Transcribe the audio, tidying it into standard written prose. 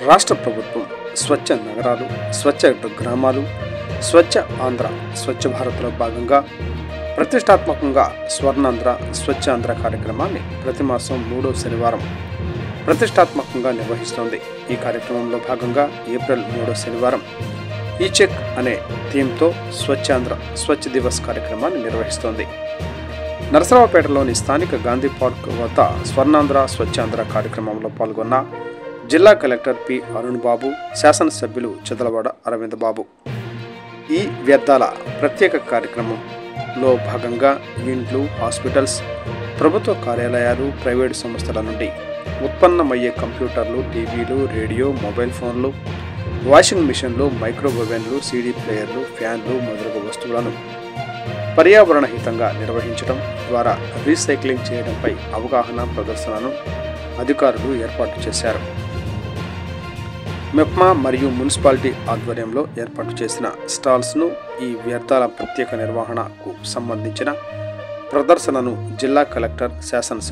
రాష్ట్ర ప్రభుత్వం స్వచ్ఛ నగరాలు, స్వచ్ఛ గ్రామాలు, స్వచ్ఛ ఆంధ్ర, స్వచ్ఛ భారత్లో భాగంగా ప్రతిష్టాత్మకంగా స్వర్ణాంధ్ర, స్వచ్ఛాంధ్ర కార్యక్రమాన్ని ప్రతి మాసం 3వ శనివారం ప్రతిష్టాత్మకంగా నిర్వహిస్తోంది. ఈ కార్యక్రమంలో భాగంగా ఏప్రిల్ 3వ శనివారం ఈ చెక్ అనే థీమ్తో స్వచ్ఛాంధ్ర, స్వచ్ఛ దివస్ కార్యక్రమాన్ని నిర్వహిస్తోంది. నరసరావుపేటలోని స్థానిక గాంధీ పార్క్ వద్ద స్వర్ణాంధ్ర, స్వచ్ఛాంధ్ర కార్యక్రమంలో పాల్గొన్న జిల్లా కలెక్టర్ పి అరుణ్ బాబు, శాసనసభ్యులు చిదలవాడ అరవింద్ బాబు ఈ వ్యర్థాల ప్రత్యేక కార్యక్రమంలో భాగంగా ఇండ్లు, హాస్పిటల్స్, ప్రభుత్వ కార్యాలయాలు, ప్రైవేటు సంస్థల నుండి ఉత్పన్నమయ్యే కంప్యూటర్లు, టీవీలు, రేడియో, మొబైల్ ఫోన్లు, వాషింగ్ మిషన్లు, మైక్రోవేవెన్లు, సీడీ ప్లేయర్లు, ఫ్యాన్లు మొదలగు వస్తువులను పర్యావరణ హితంగా నిర్వహించడం ద్వారా రీసైక్లింగ్ చేయడంపై అవగాహన ప్రదర్శనను అధికారులు ఏర్పాటు చేశారు. మెప్మా మరియు మున్సిపాలిటీ ఆధ్వర్యంలో ఏర్పాటు చేసిన స్టాల్స్ను ఈ వ్యర్థాల ప్రత్యేక నిర్వహణకు సంబంధించిన ప్రదర్శనను జిల్లా కలెక్టర్, శాసనసభ్యులు